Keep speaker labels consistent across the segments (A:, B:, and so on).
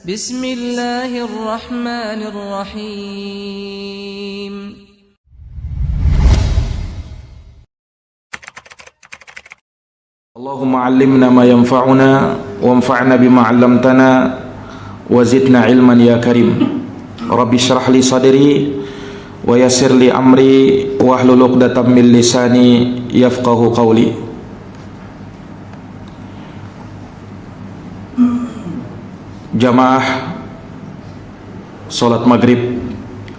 A: Bismillahirrahmanirrahim.
B: Allahumma allimna ma yanfa'una wanfa'na bima 'allamtana wa zidna ilman ya karim. Rabbi shrah li sadri wa yassir li amri wahlul 'uqdatam min lisani yafqahu qawli. Jamaah salat maghrib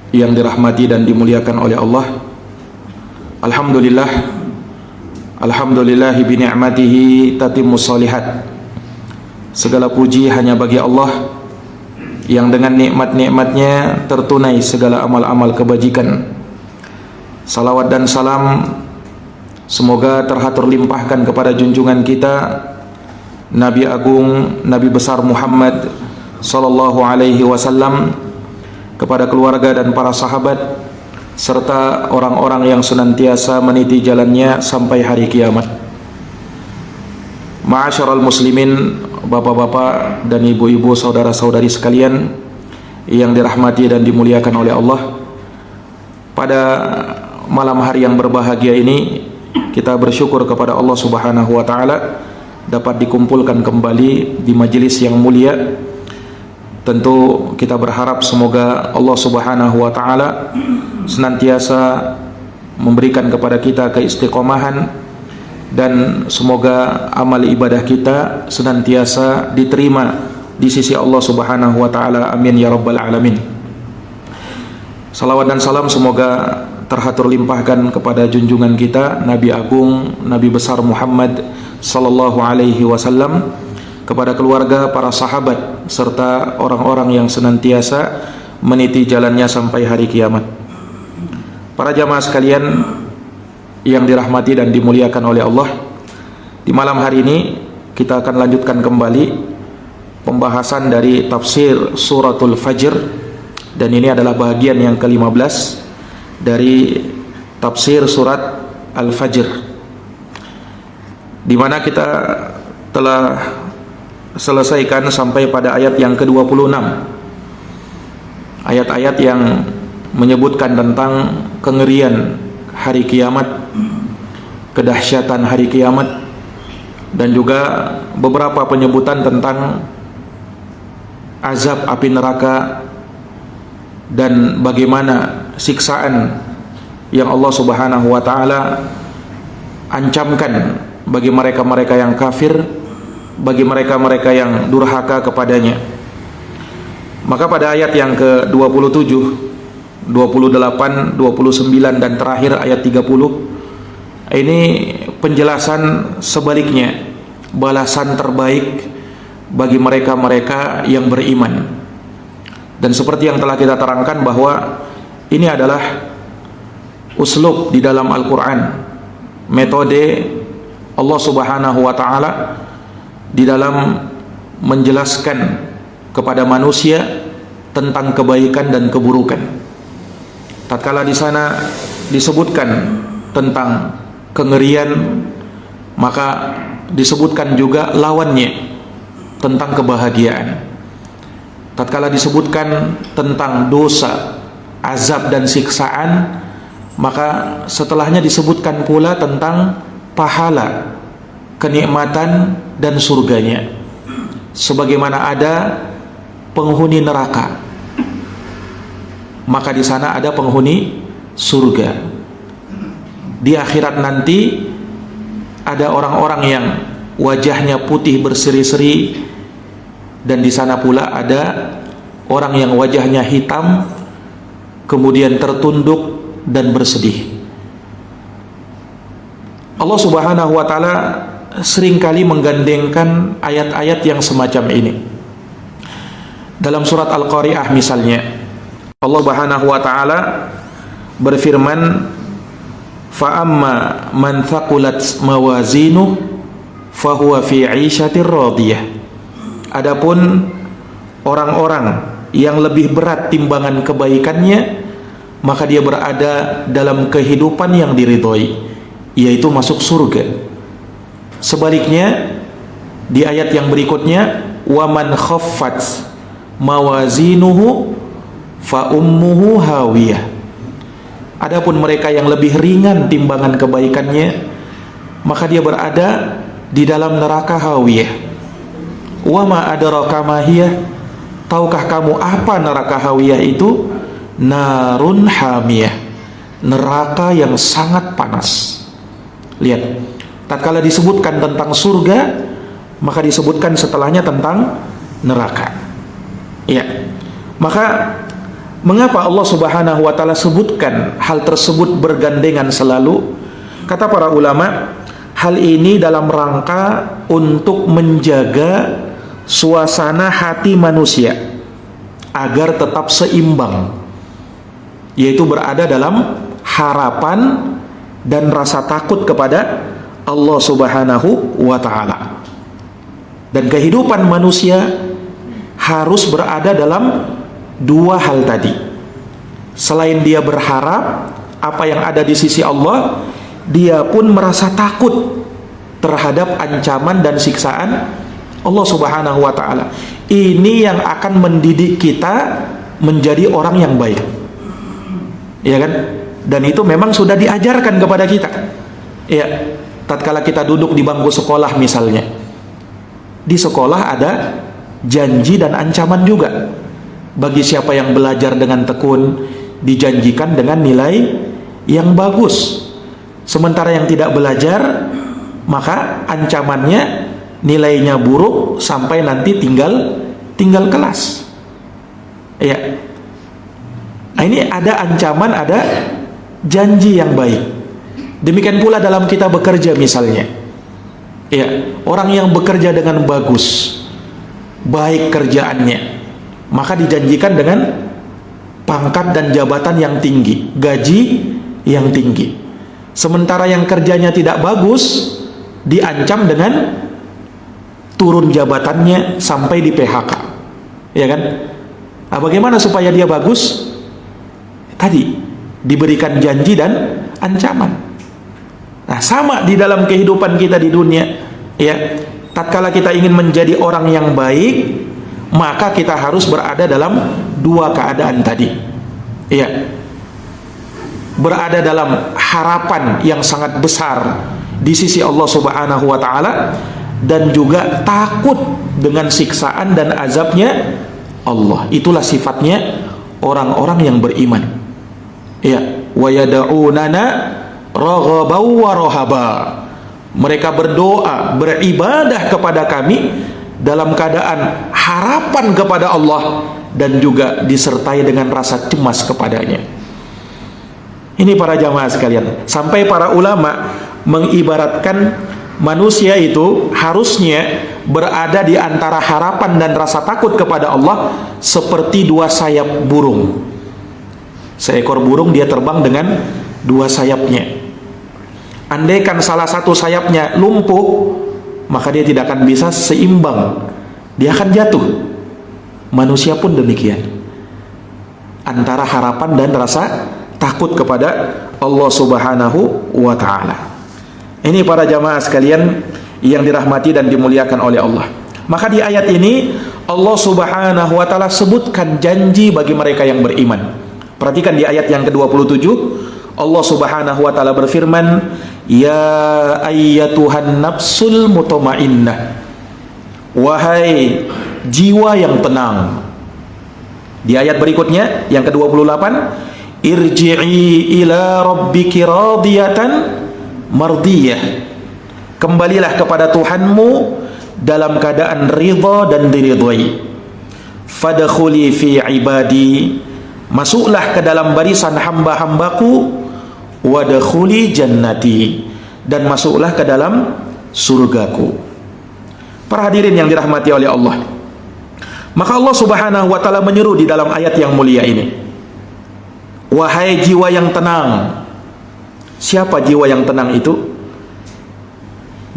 B: yang dirahmati dan dimuliakan oleh Allah. Alhamdulillahi bi ni'matihi tatimmus shalihat. Segala puji hanya bagi Allah yang dengan nikmat-nikmatnya tertunai segala amal-amal kebajikan. Salawat dan salam semoga terhatur limpahkan kepada junjungan kita Nabi Agung, Nabi besar Muhammad sallallahu alaihi wasallam, kepada keluarga dan para sahabat serta orang-orang yang senantiasa meniti jalannya sampai hari kiamat. Ma'asyiral muslimin, bapak-bapak dan ibu-ibu, saudara-saudari sekalian yang dirahmati dan dimuliakan oleh Allah. Pada malam hari yang berbahagia ini kita bersyukur kepada Allah Subhanahu wa taala dapat dikumpulkan kembali di majelis yang mulia. Tentu kita berharap semoga Allah Subhanahu wa taala senantiasa memberikan kepada kita keistiqomahan dan semoga amal ibadah kita senantiasa diterima di sisi Allah Subhanahu wa taala. Amin ya rabbal alamin. Salawat dan salam semoga terhatur limpahkan kepada junjungan kita Nabi Agung, Nabi besar Muhammad sallallahu alaihi wasallam, kepada keluarga, para sahabat serta orang-orang yang senantiasa meniti jalannya sampai hari kiamat. Para jamaah sekalian yang dirahmati dan dimuliakan oleh Allah, di malam hari ini kita akan lanjutkan kembali pembahasan dari tafsir suratul Fajr, dan ini adalah bagian yang ke-15 dari tafsir surat Al-Fajr, di mana kita telah selesaikan sampai pada ayat yang ke-26. Ayat-ayat yang menyebutkan tentang kengerian hari kiamat, kedahsyatan hari kiamat, dan juga beberapa penyebutan tentang azab api neraka dan bagaimana siksaan yang Allah Subhanahu wa taala ancamkan bagi mereka-mereka yang kafir, bagi mereka-mereka yang durhaka kepadanya. Maka pada ayat yang ke-27, 28, 29 dan terakhir ayat 30, ini penjelasan sebaliknya, balasan terbaik bagi mereka-mereka yang beriman. Dan seperti yang telah kita terangkan bahwa ini adalah uslub di dalam Al-Quran, metode Allah Subhanahu wa ta'ala di dalam menjelaskan kepada manusia tentang kebaikan dan keburukan. Tatkala di sana disebutkan tentang kengerian, maka disebutkan juga lawannya tentang kebahagiaan. Tatkala disebutkan tentang dosa, azab dan siksaan, maka setelahnya disebutkan pula tentang pahala, kenikmatan dan surganya. Sebagaimana ada penghuni neraka, maka di sana ada penghuni surga. Di akhirat nanti ada orang-orang yang wajahnya putih berseri-seri, dan di sana pula ada orang yang wajahnya hitam kemudian tertunduk dan bersedih. Allah Subhanahu wa taala seringkali menggandengkan ayat-ayat yang semacam ini. Dalam surat Al-Qari'ah misalnya, Allah Subhanahu wa taala berfirman, fa amma man thaqulat mawazinu fahuwa fi 'ishatir radiyah. Adapun orang-orang yang lebih berat timbangan kebaikannya, maka dia berada dalam kehidupan yang diridhoi, yaitu masuk surga. Sebaliknya di ayat yang berikutnya, wa man khaffat mawazinuhu fa ummuhu hawiyah. Adapun mereka yang lebih ringan timbangan kebaikannya, maka dia berada di dalam neraka hawiyah. Wa ma adraka ma hiya, tahukah kamu apa neraka hawiyah itu? Narun hamiyah, neraka yang sangat panas. Lihat, tatkala disebutkan tentang surga, maka disebutkan setelahnya tentang neraka. Ya, maka mengapa Allah Subhanahu wa ta'ala sebutkan hal tersebut bergandengan selalu? Kata para ulama, hal ini dalam rangka untuk menjaga suasana hati manusia agar tetap seimbang, yaitu berada dalam harapan dan rasa takut kepada Allah Subhanahu wa ta'ala. Dan kehidupan manusia harus berada dalam dua hal tadi. Selain dia berharap apa yang ada di sisi Allah, dia pun merasa takut terhadap ancaman dan siksaan Allah Subhanahu wa ta'ala. Ini yang akan mendidik kita menjadi orang yang baik, ya kan? Dan itu memang sudah diajarkan kepada kita. Ya, tatkala kita duduk di bangku sekolah misalnya, di sekolah ada janji dan ancaman juga. Bagi siapa yang belajar dengan tekun, dijanjikan dengan nilai yang bagus. Sementara yang tidak belajar, maka ancamannya nilainya buruk sampai nanti tinggal kelas. Ya. Nah, ini ada ancaman, ada janji yang baik. Demikian pula dalam kita bekerja misalnya. Ya, orang yang bekerja dengan bagus, baik kerjaannya, maka dijanjikan dengan pangkat dan jabatan yang tinggi, gaji yang tinggi. Sementara yang kerjanya tidak bagus, diancam dengan turun jabatannya sampai di PHK. Ya kan? Nah, bagaimana supaya dia bagus? Tadi diberikan janji dan ancaman. Nah, sama di dalam kehidupan kita di dunia, ya. Tatkala kita ingin menjadi orang yang baik, maka kita harus berada dalam dua keadaan tadi. Ya. Berada dalam harapan yang sangat besar di sisi Allah Subhanahu wa ta'ala, dan juga takut dengan siksaan dan azabnya Allah. Itulah sifatnya orang-orang yang beriman. Ya, wa yad'unana raghaban wa rahaba. Mereka berdoa, beribadah kepada kami dalam keadaan harapan kepada Allah dan juga disertai dengan rasa cemas kepadanya. Ini para jamaah sekalian, sampai para ulama mengibaratkan manusia itu harusnya berada di antara harapan dan rasa takut kepada Allah seperti dua sayap burung. Seekor burung dia terbang dengan dua sayapnya. Andaikan salah satu sayapnya lumpuh, maka dia tidak akan bisa seimbang, dia akan jatuh. Manusia pun demikian, antara harapan dan rasa takut kepada Allah Subhanahu wa ta'ala. Ini para jamaah sekalian yang dirahmati dan dimuliakan oleh Allah. Maka di ayat ini Allah Subhanahu wa ta'ala sebutkan janji bagi mereka yang beriman. Perhatikan di ayat yang ke-27, Allah Subhanahu wa ta'ala berfirman, ya ayyatuhan nafsul mutmainnah, wahai jiwa yang tenang. Di ayat berikutnya yang ke-28, irji'i ila rabbiki radiyatan mardiyah, kembalilah kepada Tuhanmu dalam keadaan ridha dan diridhai. Fadkhuli fi ibadi, masuklah ke dalam barisan hamba-hambaku. Wadkhuli jannati, dan masuklah ke dalam surgaku. Para hadirin yang dirahmati oleh Allah, maka Allah Subhanahu wa ta'ala menyeru di dalam ayat yang mulia ini, wahai jiwa yang tenang. Siapa jiwa yang tenang itu?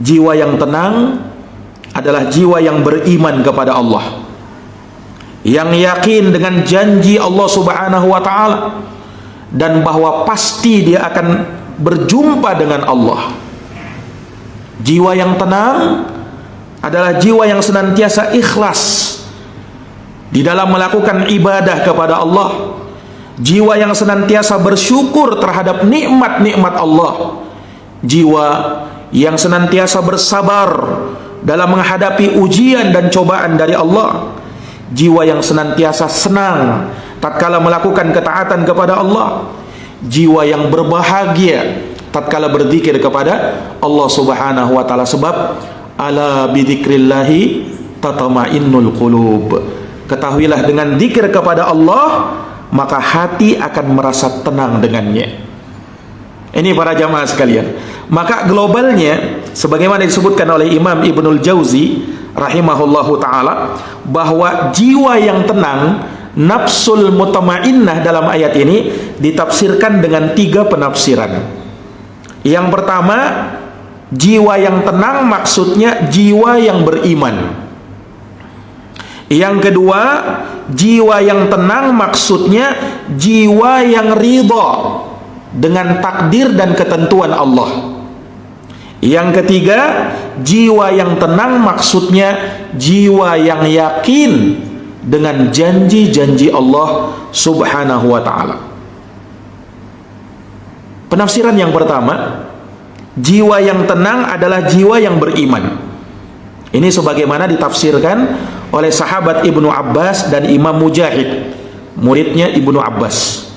B: Jiwa yang tenang adalah jiwa yang beriman kepada Allah, yang yakin dengan janji Allah Subhanahu wa ta'ala, dan bahwa pasti dia akan berjumpa dengan Allah. Jiwa yang tenang adalah jiwa yang senantiasa ikhlas di dalam melakukan ibadah kepada Allah, jiwa yang senantiasa bersyukur terhadap nikmat-nikmat Allah, jiwa yang senantiasa bersabar dalam menghadapi ujian dan cobaan dari Allah, jiwa yang senantiasa senang tatkala melakukan ketaatan kepada Allah, jiwa yang berbahagia tatkala berzikir kepada Allah Subhanahu wa taala. Sebab ala bidzikrillahi tatma'innul qulub. Ketahuilah, dengan zikir kepada Allah maka hati akan merasa tenang dengannya. Ini para jamaah sekalian. Maka globalnya, sebagaimana disebutkan oleh Imam Ibnul Jauzi rahimahullahu ta'ala, bahwa jiwa yang tenang, nafsul mutmainnah, dalam ayat ini ditafsirkan dengan 3 penafsiran. Yang pertama, jiwa yang tenang maksudnya jiwa yang beriman. Yang kedua, jiwa yang tenang maksudnya jiwa yang ridha dengan takdir dan ketentuan Allah. Yang ketiga, jiwa yang tenang maksudnya jiwa yang yakin dengan janji-janji Allah Subhanahu wa ta'ala. Penafsiran yang pertama, jiwa yang tenang adalah jiwa yang beriman. Ini sebagaimana ditafsirkan oleh sahabat Ibnu Abbas dan Imam Mujahid, muridnya Ibnu Abbas.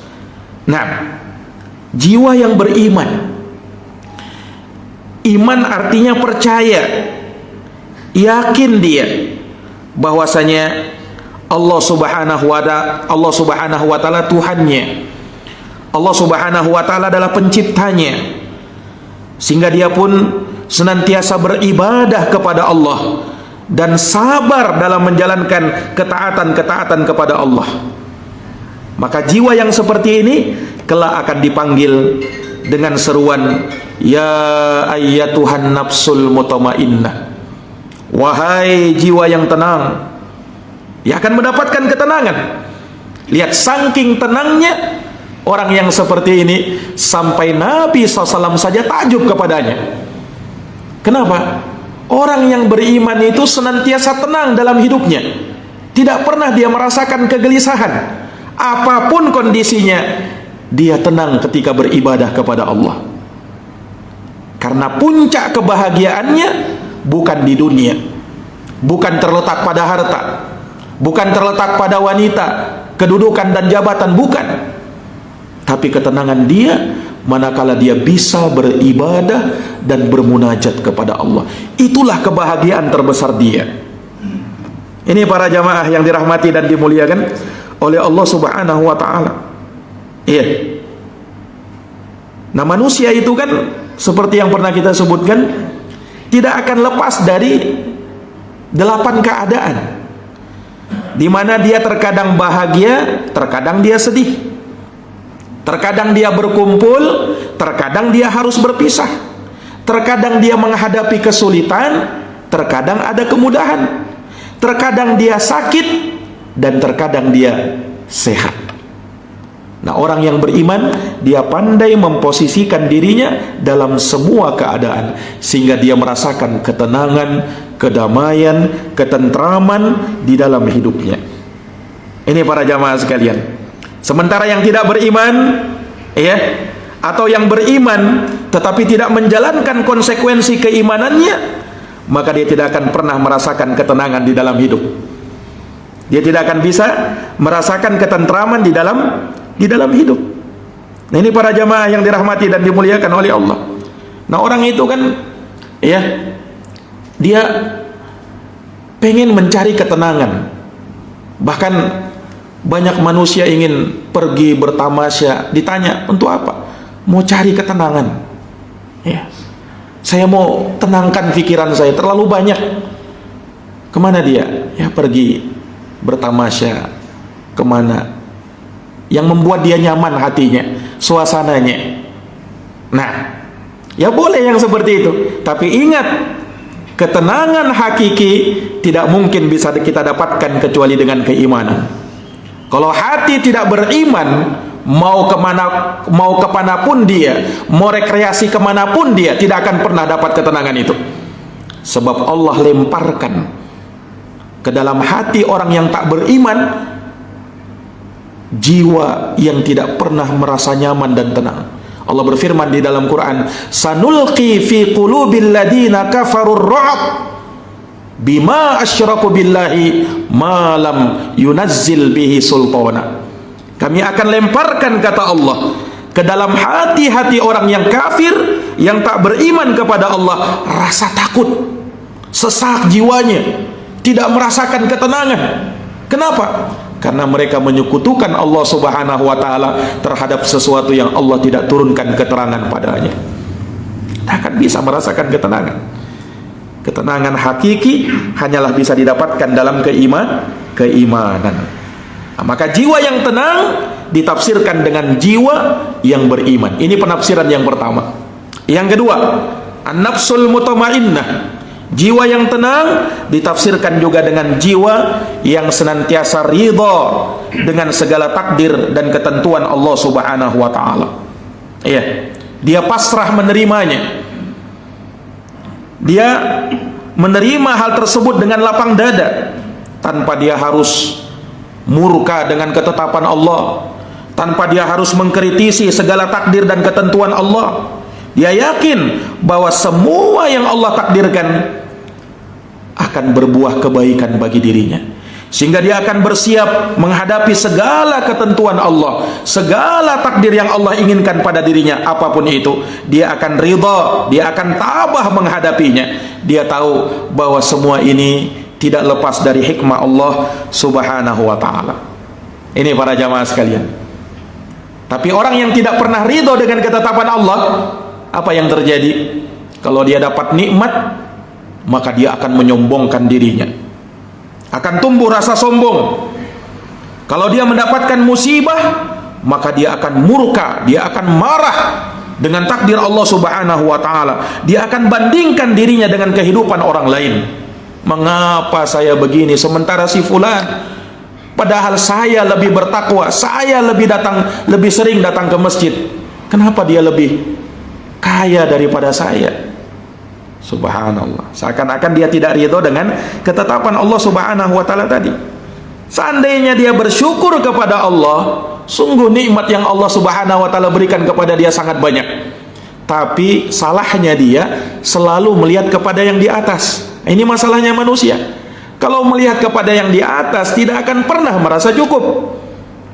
B: Nah, jiwa yang beriman, iman artinya percaya, yakin dia bahwasanya Allah Subhanahu wa ta'ala Tuhannya, Allah Subhanahu wa ta'ala adalah penciptanya, sehingga dia pun senantiasa beribadah kepada Allah dan sabar dalam menjalankan ketaatan-ketaatan kepada Allah. Maka jiwa yang seperti ini kelak akan dipanggil dengan seruan, ya ayyatuhan nafsul mutmainnah, wahai jiwa yang tenang. Dia akan mendapatkan ketenangan. Lihat, saking tenangnya orang yang seperti ini sampai Nabi SAW saja takjub kepadanya. Kenapa? Orang yang beriman itu senantiasa tenang dalam hidupnya, tidak pernah dia merasakan kegelisahan. Apapun kondisinya, dia tenang ketika beribadah kepada Allah. Karena puncak kebahagiaannya bukan di dunia, bukan terletak pada harta, bukan terletak pada wanita, kedudukan dan jabatan, bukan. Tapi ketenangan dia manakala dia bisa beribadah dan bermunajat kepada Allah. Itulah kebahagiaan terbesar dia. Ini para jamaah yang dirahmati dan dimuliakan oleh Allah Subhanahu wa ta'ala. Iya. Nah, manusia itu kan seperti yang pernah kita sebutkan, tidak akan lepas dari 8 keadaan, di mana dia terkadang bahagia, terkadang dia sedih, terkadang dia berkumpul, terkadang dia harus berpisah, terkadang dia menghadapi kesulitan, terkadang ada kemudahan, terkadang dia sakit, dan terkadang dia sehat. Nah, orang yang beriman, dia pandai memposisikan dirinya dalam semua keadaan, sehingga dia merasakan ketenangan, kedamaian, ketentraman di dalam hidupnya. Ini para jamaah sekalian. Sementara yang tidak beriman, ya, atau yang beriman tetapi tidak menjalankan konsekuensi keimanannya, maka dia tidak akan pernah merasakan ketenangan di dalam hidup. Dia tidak akan bisa merasakan ketentraman di dalam hidup. Nah, ini para jamaah yang dirahmati dan dimuliakan oleh Allah. Nah, orang itu kan, ya, dia pengen mencari ketenangan. Bahkan banyak manusia ingin pergi bertamasya, ditanya untuk apa? Mau cari ketenangan, ya. Saya mau tenangkan pikiran saya, terlalu banyak. Kemana dia? Ya, pergi bertamasya. Kemana? Yang membuat dia nyaman hatinya, suasananya. Nah, ya boleh yang seperti itu. Tapi ingat, ketenangan hakiki tidak mungkin bisa kita dapatkan kecuali dengan keimanan. Kalau hati tidak beriman, mau kemanapun dia, mau rekreasi kemanapun dia, tidak akan pernah dapat ketenangan itu. Sebab Allah lemparkan ke dalam hati orang yang tak beriman, jiwa yang tidak pernah merasa nyaman dan tenang. Allah berfirman di dalam Quran, sanulqi fi qulubil ladina kafarur ru'b bima asyraku billahi ma lam yunazzil bihi sultana. Kami akan lemparkan, kata Allah, ke dalam hati-hati orang yang kafir, yang tak beriman kepada Allah, rasa takut, sesak jiwanya, tidak merasakan ketenangan. Kenapa? Karena mereka menyekutukan Allah Subhanahu wa ta'ala terhadap sesuatu yang Allah tidak turunkan keterangan padanya. Tak akan bisa merasakan ketenangan. Ketenangan hakiki hanyalah bisa didapatkan dalam keimanan. Nah, maka jiwa yang tenang ditafsirkan dengan jiwa yang beriman. Ini penafsiran yang pertama. Yang kedua, an-nafsul mutmainnah. Jiwa yang tenang ditafsirkan juga dengan jiwa yang senantiasa ridha dengan segala takdir dan ketentuan Allah Subhanahu wa ta'ala. Iya, dia pasrah menerimanya. Dia menerima hal tersebut dengan lapang dada, tanpa dia harus murka dengan ketetapan Allah, tanpa dia harus mengkritisi segala takdir dan ketentuan Allah. Dia yakin bahwa semua yang Allah takdirkan akan berbuah kebaikan bagi dirinya, sehingga dia akan bersiap menghadapi segala ketentuan Allah, segala takdir yang Allah inginkan pada dirinya, apapun itu dia akan ridha, dia akan tabah menghadapinya. Dia tahu bahwa semua ini tidak lepas dari hikmah Allah Subhanahu wa ta'ala. Ini para jamaah sekalian. Tapi orang yang tidak pernah ridha dengan ketetapan Allah, apa yang terjadi? Kalau dia dapat nikmat, maka dia akan menyombongkan dirinya, akan tumbuh rasa sombong. Kalau dia mendapatkan musibah, maka dia akan murka, dia akan marah dengan takdir Allah Subhanahu wa ta'ala. Dia akan bandingkan dirinya dengan kehidupan orang lain. Mengapa saya begini sementara si fulan, padahal saya lebih bertakwa, saya lebih sering datang ke masjid, kenapa dia lebih kaya daripada saya? Subhanallah. Seakan-akan dia tidak ridho dengan ketetapan Allah Subhanahu wa ta'ala tadi. Seandainya dia bersyukur kepada Allah, sungguh nikmat yang Allah Subhanahu wa ta'ala berikan kepada dia sangat banyak. Tapi salahnya dia selalu melihat kepada yang di atas. Ini masalahnya manusia. Kalau melihat kepada yang di atas, tidak akan pernah merasa cukup.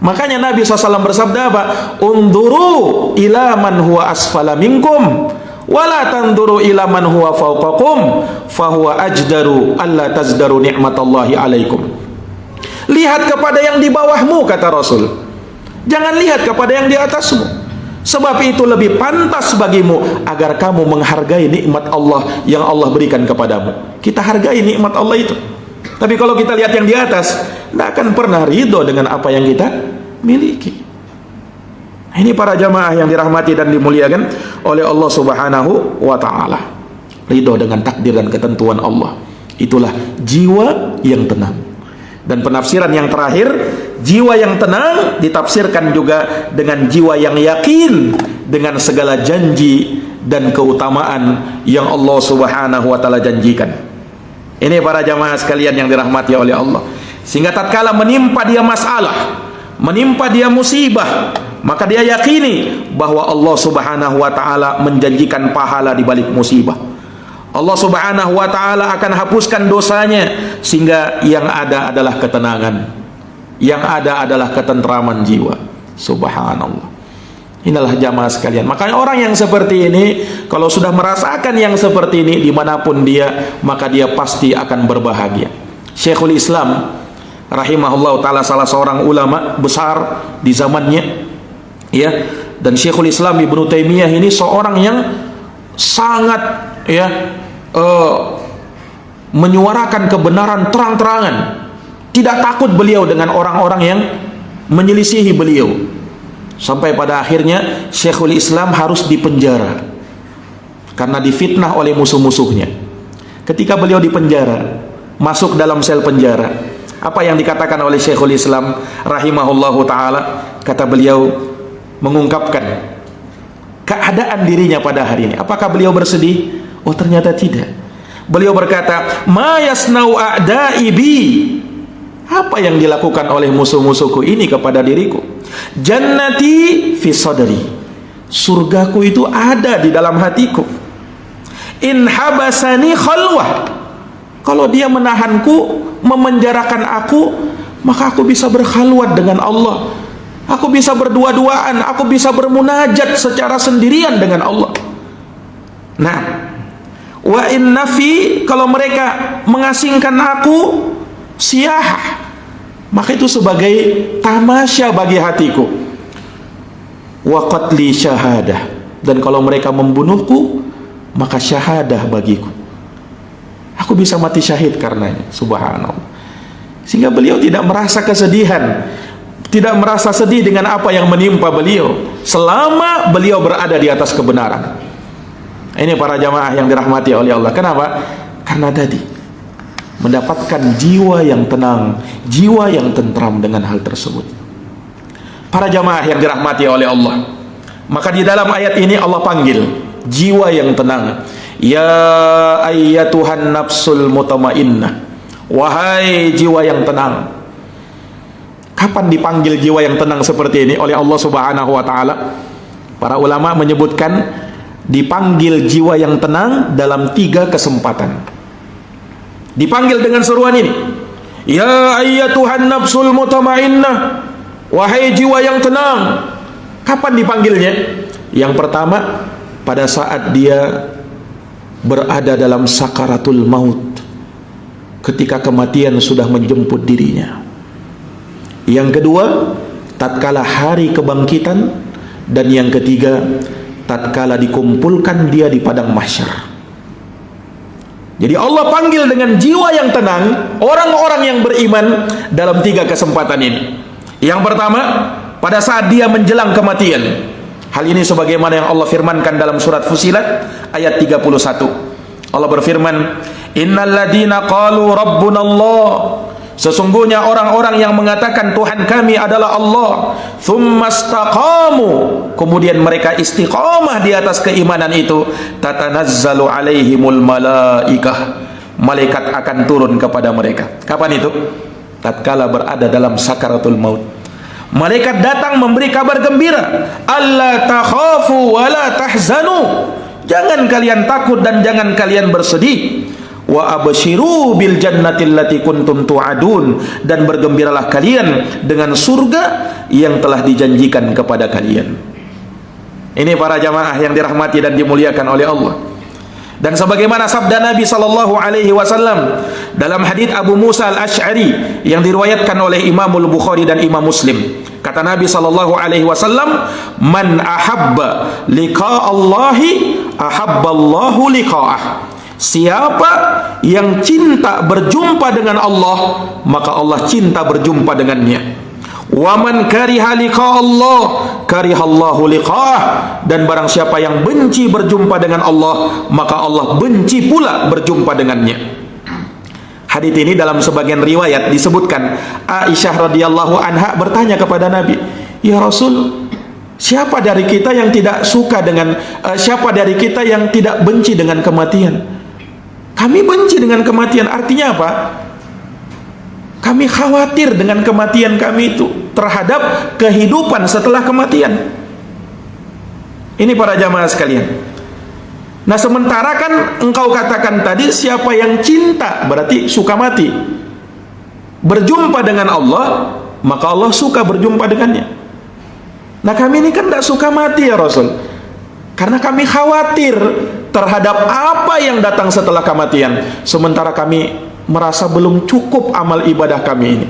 B: Makanya Nabi SAW bersabda apa? Unduru ila man huwa asfala minkum wala tanduru ila man huwa fawqakum fahuwa ajdaru alla tazdaru ni'matallahi alaikum. Lihat kepada yang di bawahmu, kata Rasul, jangan lihat kepada yang di atasmu, sebab itu lebih pantas bagimu agar kamu menghargai nikmat Allah yang Allah berikan kepadamu. Kita hargai nikmat Allah itu. Tapi kalau kita lihat yang di atas, tidak akan pernah ridho dengan apa yang kita miliki. Ini para jamaah yang dirahmati dan dimuliakan oleh Allah Subhanahu wa ta'ala. Ridho dengan takdir dan ketentuan Allah, itulah jiwa yang tenang. Dan penafsiran yang terakhir, jiwa yang tenang ditafsirkan juga dengan jiwa yang yakin dengan segala janji dan keutamaan yang Allah Subhanahu wa ta'ala janjikan. Ini para jamaah sekalian yang dirahmati oleh Allah. Sehingga tatkala menimpa dia masalah, menimpa dia musibah, maka dia yakini bahwa Allah Subhanahu wa ta'ala menjanjikan pahala di balik musibah. Allah Subhanahu wa ta'ala akan hapuskan dosanya, sehingga yang ada adalah ketenangan, yang ada adalah ketentraman jiwa. Subhanallah. Inilah jamaah sekalian. Makanya orang yang seperti ini, kalau sudah merasakan yang seperti ini dimanapun dia, maka dia pasti akan berbahagia. Syekhul Islam rahimahullah ta'ala, salah seorang ulama besar di zamannya, ya, dan Syekhul Islam Ibnu Taimiyah ini seorang yang sangat, ya, menyuarakan kebenaran terang-terangan. Tidak takut beliau dengan orang-orang yang menyelisihi beliau. Sampai pada akhirnya Syekhul Islam harus dipenjara karena difitnah oleh musuh-musuhnya. Ketika beliau dipenjara, masuk dalam sel penjara, apa yang dikatakan oleh Syekhul Islam rahimahullahu ta'ala? Kata beliau, mengungkapkan keadaan dirinya pada hari ini. Apakah beliau bersedih? Oh, ternyata tidak. Beliau berkata, "Ma yasnau a'da'i bi?" Apa yang dilakukan oleh musuh-musuhku ini kepada diriku? Jannati fi sadri. Surgaku itu ada di dalam hatiku. In habasani khalwah. Kalau dia menahanku, memenjarakan aku, maka aku bisa berkhalwat dengan Allah. Aku bisa berdua-duaan, aku bisa bermunajat secara sendirian dengan Allah. Nah, wa in nafi, kalau mereka mengasingkan aku, siyah, maka itu sebagai tamasya bagi hatiku. Wa qatli syahadah, dan kalau mereka membunuhku, maka syahadah bagiku. Aku bisa mati syahid karenanya. Subhanallah. Sehingga beliau tidak merasa kesedihan, tidak merasa sedih dengan apa yang menimpa beliau selama beliau berada di atas kebenaran. Ini para jamaah yang dirahmati oleh Allah. Kenapa? Karena tadi mendapatkan jiwa yang tenang, jiwa yang tentram dengan hal tersebut. Para jamaah yang dirahmati oleh Allah, maka di dalam ayat ini Allah panggil jiwa yang tenang. Ya ayyatuhan nafsul mutmainnah. Wahai jiwa yang tenang. Kapan dipanggil jiwa yang tenang seperti ini oleh Allah Subhanahu wa taala? Para ulama menyebutkan dipanggil jiwa yang tenang dalam 3 kesempatan. Dipanggil dengan seruan ini, ya ayyatuhan nafsul mutmainnah, wahai jiwa yang tenang. Kapan dipanggilnya? Yang pertama, pada saat dia berada dalam sakaratul maut, ketika kematian sudah menjemput dirinya. Yang kedua, tatkala hari kebangkitan. Dan yang ketiga, tatkala dikumpulkan dia di padang mahsyar. Jadi Allah panggil dengan jiwa yang tenang orang-orang yang beriman dalam 3 kesempatan ini. Yang pertama, pada saat dia menjelang kematian. Hal ini sebagaimana yang Allah firmankan dalam surat Fusilat ayat 31. Allah berfirman, "Innal ladina qalu rabbunallah." Sesungguhnya orang-orang yang mengatakan Tuhan kami adalah Allah, tsumastaqamu, kemudian mereka istiqamah di atas keimanan itu, tatanazzalu alaihimul malaikah, malaikat akan turun kepada mereka. Kapan itu? Tatkala berada dalam sakaratul maut. Malaikat datang memberi kabar gembira, alla takhafu wa la tahzanu, jangan kalian takut dan jangan kalian bersedih. Wa abshiru bil jannati allati kuntum tu'adun, dan bergembiralah kalian dengan surga yang telah dijanjikan kepada kalian. Ini para jamaah yang dirahmati dan dimuliakan oleh Allah. Dan sebagaimana sabda Nabi sallallahu alaihi wasallam dalam hadits Abu Musa al-Asy'ari yang diriwayatkan oleh Imam Al-Bukhari dan Imam Muslim, kata Nabi sallallahu alaihi wasallam, "Man ahabba liqa Allahi ahabballahu liqa'ah." Siapa yang cinta berjumpa dengan Allah, maka Allah cinta berjumpa dengannya. Wa man kariha liqa Allah, karihallahu liqa'ah, dan barang siapa yang benci berjumpa dengan Allah, maka Allah benci pula berjumpa dengannya. Hadits ini dalam sebagian riwayat disebutkan Aisyah radhiyallahu anha bertanya kepada Nabi, "Ya Rasul, siapa dari kita yang tidak suka dengan siapa dari kita yang tidak benci dengan kematian?" Kami benci dengan kematian, artinya apa? Kami khawatir dengan kematian kami itu terhadap kehidupan setelah kematian. Ini para jamaah sekalian. Nah, sementara kan engkau katakan tadi siapa yang cinta berarti suka mati. Berjumpa dengan Allah, maka Allah suka berjumpa dengannya. Nah, kami ini kan tidak suka mati ya Rasul, karena kami khawatir terhadap apa yang datang setelah kematian, sementara kami merasa belum cukup amal ibadah kami ini.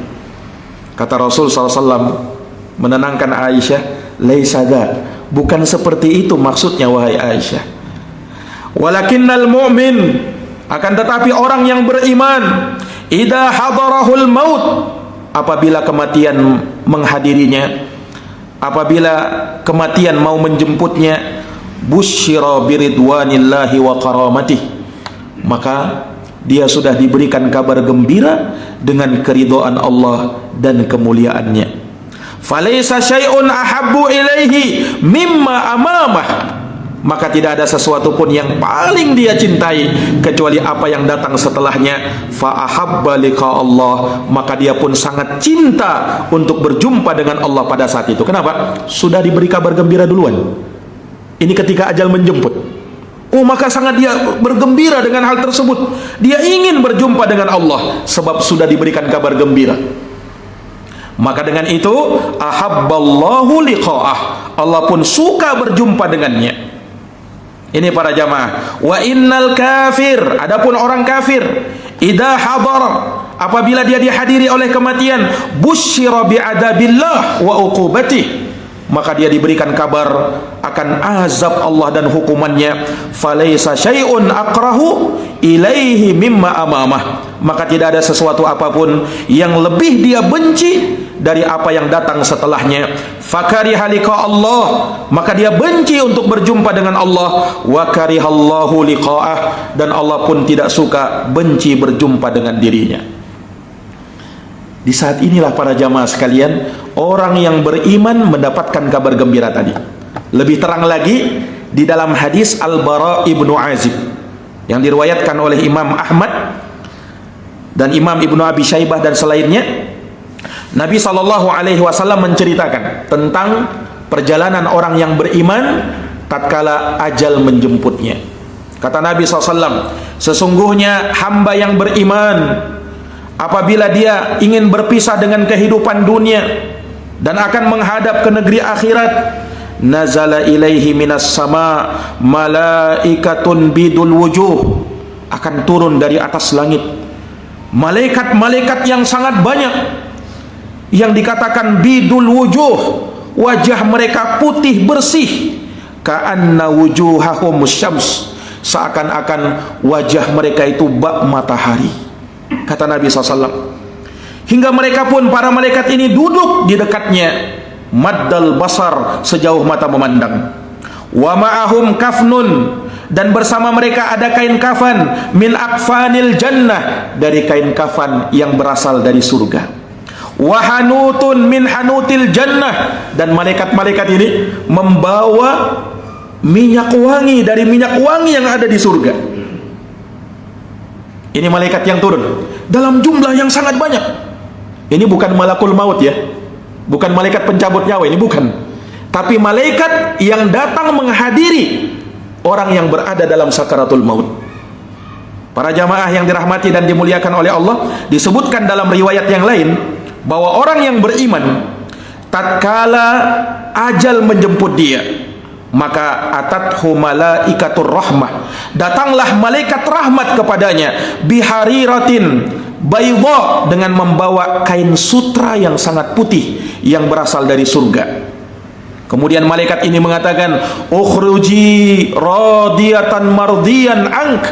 B: Kata Rasul SAW menenangkan Aisyah, "Laisa dzak, bukan seperti itu maksudnya wahai Aisyah. Walakinnal mu'min, akan tetapi orang yang beriman, idza hadarahul maut, apabila kematian menghadirinya, apabila kematian mau menjemputnya, busyira biridwanillahi wa karamatih, maka dia sudah diberikan kabar gembira dengan keridhaan Allah dan kemuliaannya. Falaysa syai'un ahabbu ilaihi mimma amamah, maka tidak ada sesuatu pun yang paling dia cintai kecuali apa yang datang setelahnya. Fa ahabba liqa Allah, maka dia pun sangat cinta untuk berjumpa dengan Allah pada saat itu. Kenapa? Sudah diberi kabar gembira duluan. Ini ketika ajal menjemput. Oh, maka sangat dia bergembira dengan hal tersebut. Dia ingin berjumpa dengan Allah sebab sudah diberikan kabar gembira. Maka dengan itu ahabballahu liqa'ah, Allah pun suka berjumpa dengannya. Ini para jamaah. Wa innal kafir, adapun orang kafir, idza hadar, apabila dia dihadiri oleh kematian, busyira bi'adabillah wa uqubatih, maka dia diberikan kabar akan azab Allah dan hukumannya. Falaisa syai'un akrahu ilaihi mimma amamah, maka tidak ada sesuatu apapun yang lebih dia benci dari apa yang datang setelahnya. Fakariha liqa Allah, maka dia benci untuk berjumpa dengan Allah. Wa karihallahu liqa'ah, dan Allah pun tidak suka, benci berjumpa dengan dirinya. Di saat inilah para jamaah sekalian, orang yang beriman mendapatkan kabar gembira tadi. Lebih terang lagi di dalam hadis Al-Bara ibnu Azib yang diriwayatkan oleh Imam Ahmad dan Imam Ibnu Abi Syaibah dan selainnya. Nabi SAW menceritakan tentang perjalanan orang yang beriman tatkala ajal menjemputnya. Kata Nabi SAW, sesungguhnya hamba yang beriman apabila dia ingin berpisah dengan kehidupan dunia dan akan menghadap ke negeri akhirat, nazala ilaihi minas sama malaikatun bidul wujuh, akan turun dari atas langit malaikat-malaikat yang sangat banyak, yang dikatakan bidul wujuh, wajah mereka putih bersih, ka'anna wujuhahum syams, seakan-akan wajah mereka itu bak matahari. Kata Nabi SAW, hingga mereka pun, para malaikat ini duduk di dekatnya, maddal basar, sejauh mata memandang. Wa ma'ahum kafnun, dan bersama mereka ada kain kafan, min akfanil jannah, dari kain kafan yang berasal dari surga. Wahanutun min hanutil jannah, dan malaikat-malaikat ini membawa minyak wangi dari minyak wangi yang ada di surga. Ini malaikat yang turun dalam jumlah yang sangat banyak. Ini bukan malakul maut ya, bukan malaikat pencabut nyawa, ini bukan, tapi malaikat yang datang menghadiri orang yang berada dalam sakaratul maut. Para jamaah yang dirahmati dan dimuliakan oleh Allah, disebutkan dalam riwayat yang lain bahwa orang yang beriman tatkala ajal menjemput dia, maka atathu malaikatur rahmah, datanglah malaikat rahmat kepadanya, bihariratin bayda, dengan membawa kain sutra yang sangat putih yang berasal dari surga. Kemudian malaikat ini mengatakan, ukhruji radiyatan mardiyan ank,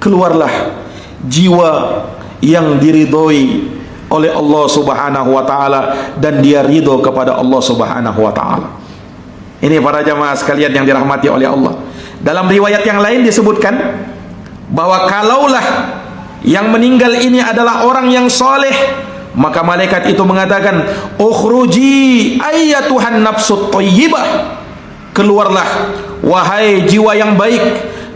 B: keluarlah jiwa yang diridhoi oleh Allah Subhanahu wa taala dan dia ridho kepada Allah Subhanahu wa taala. Ini para jamaah sekalian yang dirahmati oleh Allah. Dalam riwayat yang lain disebutkan bahwa kalaulah yang meninggal ini adalah orang yang soleh, maka malaikat itu mengatakan, ukhruji ayyatuhan nafsut thayyibah, keluarlah wahai jiwa yang baik,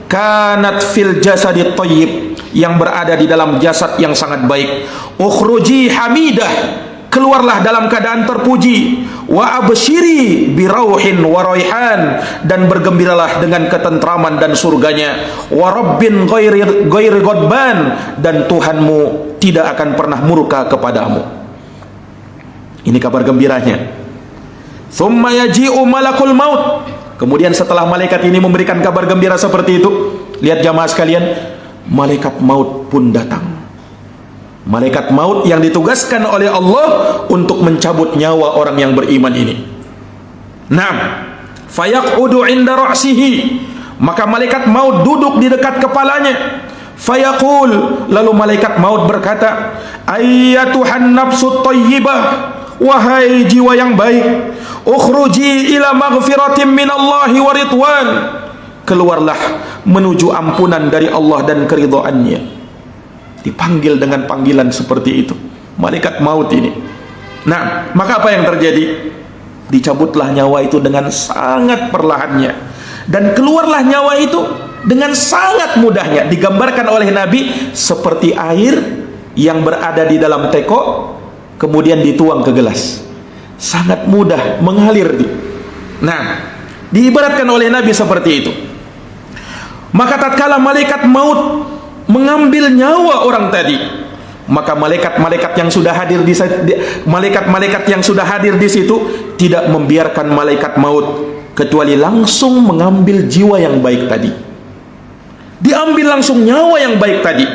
B: kanat fil jasadit thayyib, yang berada di dalam jasad yang sangat baik. Ukhruji hamidah, keluarlah dalam keadaan terpuji. Wa abshiri birauhin wa raihan, dan bergembiralah dengan ketentraman dan surganya. Wa rabbin ghairi ghadban, dan Tuhanmu tidak akan pernah murka kepadamu. Ini kabar gembiranya. Thumma yaji'u malakul maut, kemudian setelah malaikat ini memberikan kabar gembira seperti itu, lihat jamaah sekalian, malaikat maut pun datang. Malaikat maut yang ditugaskan oleh Allah untuk mencabut nyawa orang yang beriman ini. Naam, fayaqudu 'inda ra'sihi, maka malaikat maut duduk di dekat kepalanya. Fayaqul, lalu malaikat maut berkata, ayyatuhan nafsut thayyibah, wahai jiwa yang baik, ukhruji ila maghfiratin minallahi wa ridwan, keluarlah menuju ampunan dari Allah dan keridhaannya. Dipanggil dengan panggilan seperti itu malaikat maut ini. Nah, maka apa yang terjadi? Dicabutlah nyawa itu dengan sangat perlahannya, Dan keluarlah nyawa itu dengan sangat mudahnya. Digambarkan oleh Nabi seperti air yang berada di dalam teko kemudian dituang ke gelas. Sangat mudah mengalir. Nah, diibaratkan oleh Nabi seperti itu. Maka tatkala malaikat maut mengambil nyawa orang tadi, maka malaikat-malaikat yang sudah hadir di situ tidak membiarkan malaikat maut kecuali langsung mengambil jiwa yang baik tadi. Diambil langsung nyawa yang baik tadi,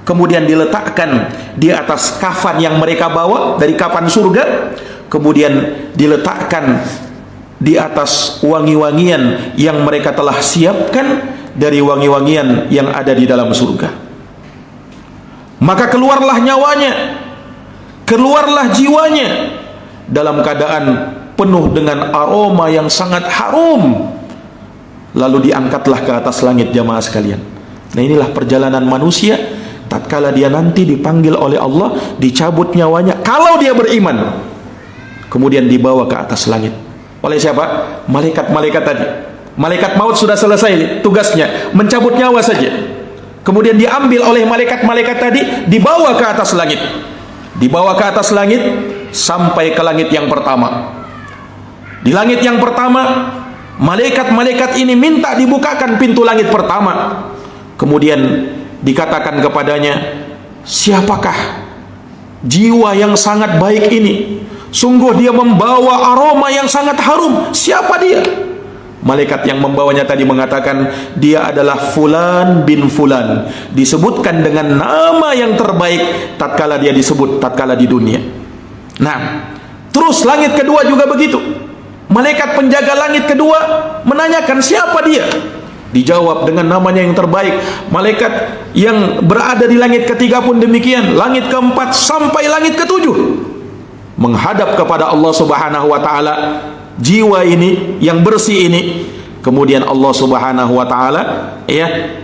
B: kemudian diletakkan di atas kafan yang mereka bawa dari kafan surga, kemudian diletakkan di atas wangi-wangian yang mereka telah siapkan dari wangi-wangian yang ada di dalam surga. Maka keluarlah nyawanya, keluarlah jiwanya dalam keadaan penuh dengan aroma yang sangat harum. Lalu diangkatlah ke atas langit, jamaah sekalian. Nah, inilah perjalanan manusia tatkala dia nanti dipanggil oleh Allah, dicabut nyawanya kalau dia beriman, kemudian dibawa ke atas langit. Oleh siapa? Malaikat-malaikat tadi. Malaikat maut sudah selesai tugasnya, mencabut nyawa saja. Kemudian diambil oleh malaikat-malaikat tadi, dibawa ke atas langit. Dibawa ke atas langit sampai ke langit yang pertama. Di langit yang pertama, malaikat-malaikat ini minta dibukakan pintu langit pertama. Kemudian dikatakan kepadanya, siapakah jiwa yang sangat baik ini? Sungguh dia membawa aroma yang sangat harum. Siapa dia? Malaikat yang membawanya tadi mengatakan, dia adalah Fulan bin Fulan. Disebutkan dengan nama yang terbaik tatkala dia disebut tatkala di dunia. Nah, terus langit kedua juga begitu. Malaikat penjaga langit kedua menanyakan siapa dia. Dijawab dengan namanya yang terbaik. Malaikat yang berada di langit ketiga pun demikian. Langit keempat sampai langit ketujuh menghadap kepada Allah Subhanahu wa taala. Jiwa ini yang bersih ini, kemudian Allah Subhanahu wa taala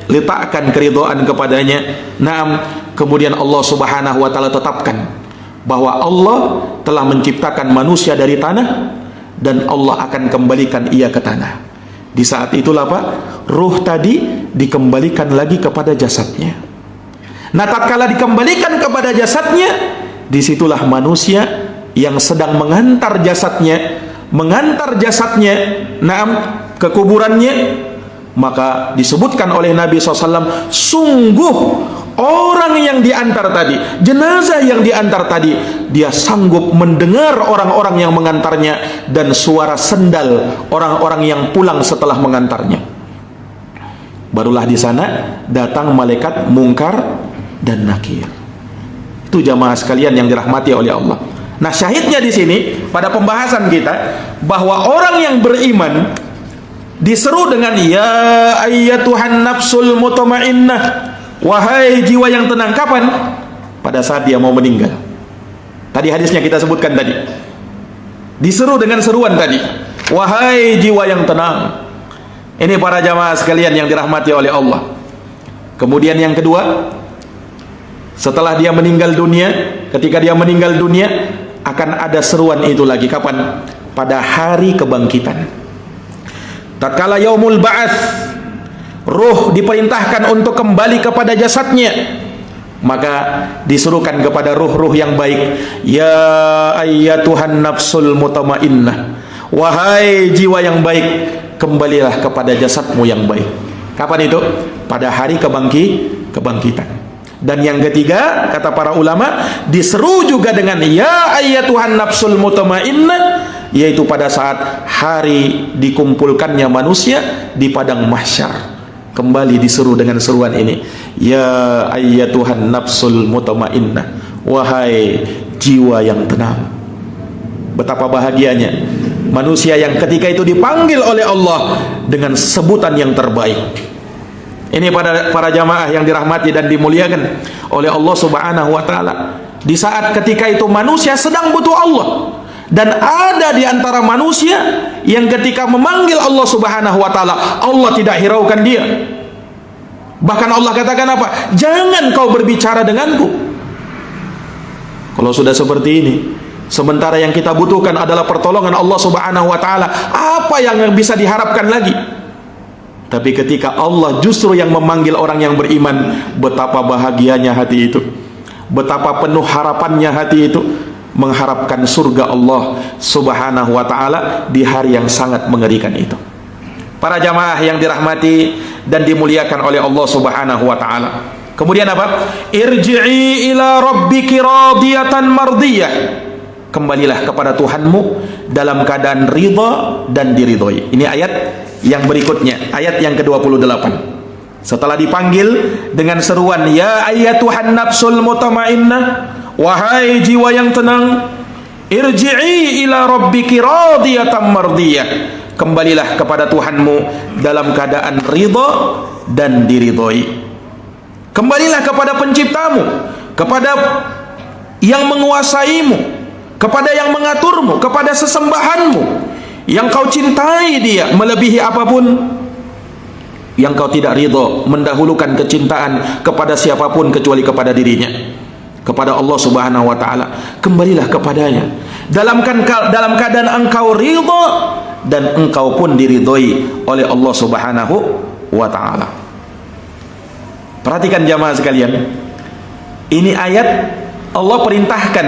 B: letakkan keridhaan kepadanya. Naam, kemudian Allah Subhanahu wa taala tetapkan bahwa Allah telah menciptakan manusia dari tanah dan Allah akan kembalikan ia ke tanah. Di saat itulah Pak, ruh tadi dikembalikan lagi kepada jasadnya. Nah, tatkala dikembalikan kepada jasadnya, disitulah manusia yang sedang mengantar jasadnya ke kuburannya, maka disebutkan oleh Nabi SAW, sungguh orang yang diantar tadi, jenazah yang diantar tadi, dia sanggup mendengar orang-orang yang mengantarnya dan suara sendal orang-orang yang pulang setelah mengantarnya. Barulah di sana datang malaikat Mungkar dan Nakir. Itu jamaah sekalian yang dirahmati oleh Allah. Nah, syahidnya di sini pada pembahasan kita bahwa orang yang beriman diseru dengan ya ayyatuhan nafsul mutmainnah, wahai jiwa yang tenang. Kapan? Pada saat dia mau meninggal. Tadi hadisnya kita sebutkan tadi. Diseru dengan seruan tadi, wahai jiwa yang tenang. Ini para jamaah sekalian yang dirahmati oleh Allah. Kemudian yang kedua, setelah dia meninggal dunia, ketika dia meninggal dunia akan ada seruan itu lagi. Kapan? Pada hari kebangkitan. Tatkala yaumul ba'ats, ruh diperintahkan untuk kembali kepada jasadnya, maka disuruhkan kepada ruh-ruh yang baik, ya ayyatuhan nafsul mutmainnah, wahai jiwa yang baik, kembalilah kepada jasadmu yang baik. Kapan itu? Pada hari kebangkitan. Dan yang ketiga, kata para ulama, diseru juga dengan ya ayyatuhan nafsul mutmainnah, yaitu pada saat hari dikumpulkannya manusia di padang mahsyar. Kembali diseru dengan seruan ini, ya ayyatuhan nafsul mutmainnah, wahai jiwa yang tenang. Betapa bahagianya manusia yang ketika itu dipanggil oleh Allah dengan sebutan yang terbaik. Ini para jamaah yang dirahmati dan dimuliakan oleh Allah Subhanahu wa taala. Di saat ketika itu manusia sedang butuh Allah, dan ada di antara manusia yang ketika memanggil Allah Subhanahu wa taala, Allah tidak hiraukan dia. Bahkan Allah katakan apa? Jangan kau berbicara denganku. Kalau sudah seperti ini, sementara yang kita butuhkan adalah pertolongan Allah Subhanahu wa taala, apa yang bisa diharapkan lagi? Tapi ketika Allah justru yang memanggil orang yang beriman, betapa bahagianya hati itu, betapa penuh harapannya hati itu, mengharapkan surga Allah subhanahu wa ta'ala di hari yang sangat mengerikan itu. Para jamaah yang dirahmati dan dimuliakan oleh Allah subhanahu wa ta'ala, kemudian apa? Irji'i ila rabbiki radiyatan mardiyah. Kembalilah kepada Tuhanmu dalam keadaan ridha dan diridhoi. Ini ayat yang berikutnya, ayat yang ke-28. Setelah dipanggil dengan seruan, ya ayyatuhan nafsul mutmainnah, wahai jiwa yang tenang, irji'i ila rabbiki radiyatan mardiyah. Kembalilah kepada Tuhanmu dalam keadaan ridha dan diridhoi. Kembalilah kepada penciptamu, kepada yang menguasaimu, kepada yang mengaturmu, kepada sesembahanmu yang kau cintai dia melebihi apapun, yang kau tidak ridho mendahulukan kecintaan kepada siapapun kecuali kepada dirinya, kepada Allah subhanahu wa ta'ala. Kembalilah kepadanya dalam keadaan engkau ridho dan engkau pun diridhoi oleh Allah subhanahu wa ta'ala. Perhatikan jamaah sekalian, ini ayat Allah perintahkan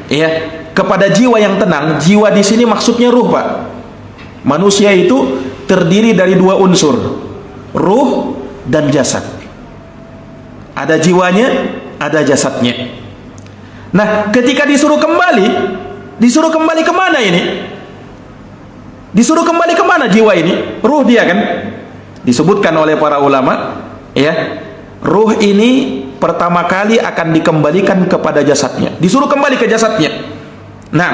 B: ya kepada jiwa yang tenang. Jiwa di sini maksudnya ruh, Pak. Manusia itu terdiri dari dua unsur, ruh dan jasad. Ada jiwanya, ada jasadnya. Nah, ketika disuruh kembali kemana ini? Disuruh kembali kemana jiwa ini? Ruh dia kan? Disebutkan oleh para ulama, ya, ruh ini pertama kali akan dikembalikan kepada jasadnya. Disuruh kembali ke jasadnya. Nah,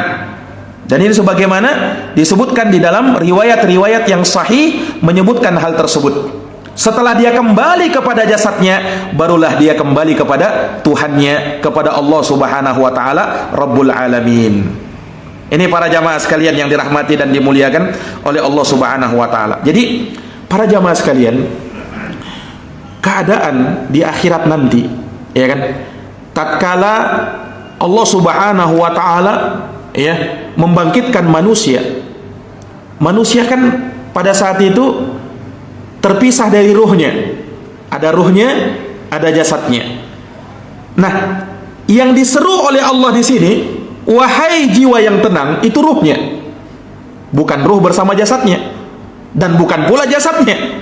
B: dan ini sebagaimana disebutkan di dalam riwayat-riwayat yang sahih menyebutkan hal tersebut. Setelah dia kembali kepada jasadnya, barulah dia kembali kepada Tuhannya, kepada Allah subhanahu wa ta'ala Rabbul Alamin. Ini para jamaah sekalian yang dirahmati dan dimuliakan oleh Allah subhanahu wa ta'ala. Jadi para jamaah sekalian, keadaan di akhirat nanti, ya kan, tatkala Allah subhanahu wa ta'ala ya membangkitkan manusia kan pada saat itu terpisah dari ruhnya. Ada ruhnya, ada jasadnya. Nah, yang diseru oleh Allah di sini, wahai jiwa yang tenang, itu ruhnya, bukan ruh bersama jasadnya, dan bukan pula jasadnya,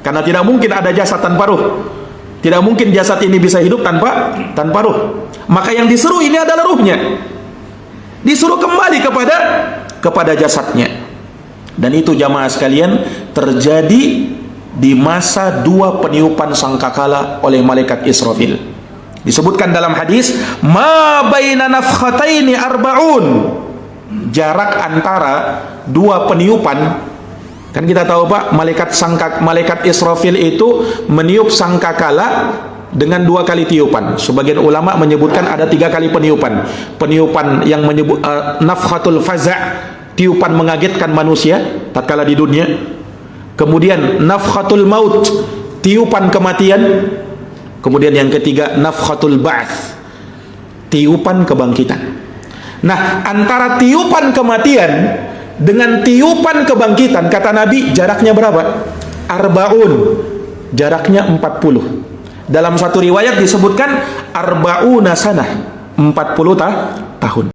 B: karena tidak mungkin ada jasad tanpa ruh. Tidak mungkin jasad ini bisa hidup tanpa ruh. Maka yang diseru ini adalah ruhnya, disuruh kembali kepada jasadnya. Dan itu jamaah sekalian terjadi di masa dua peniupan sangkakala oleh malaikat Israfil. Disebutkan dalam hadis, ma baina nafkhataini arba'un. Jarak antara dua peniupan, kan kita tahu Pak, malaikat Israfil itu meniup sangkakala dengan dua kali tiupan. Sebagian ulama menyebutkan ada 3 kali peniupan. Peniupan yang menyebut nafkhatul faza', tiupan mengagetkan manusia tatkala di dunia. Kemudian nafkhatul maut, tiupan kematian. Kemudian yang ketiga nafkhatul ba'ats, tiupan kebangkitan. Nah, antara tiupan kematian dengan tiupan kebangkitan, kata Nabi, jaraknya berapa? Arba'un, jaraknya 40. Dalam satu riwayat disebutkan arba'una sanah, 40 tahun.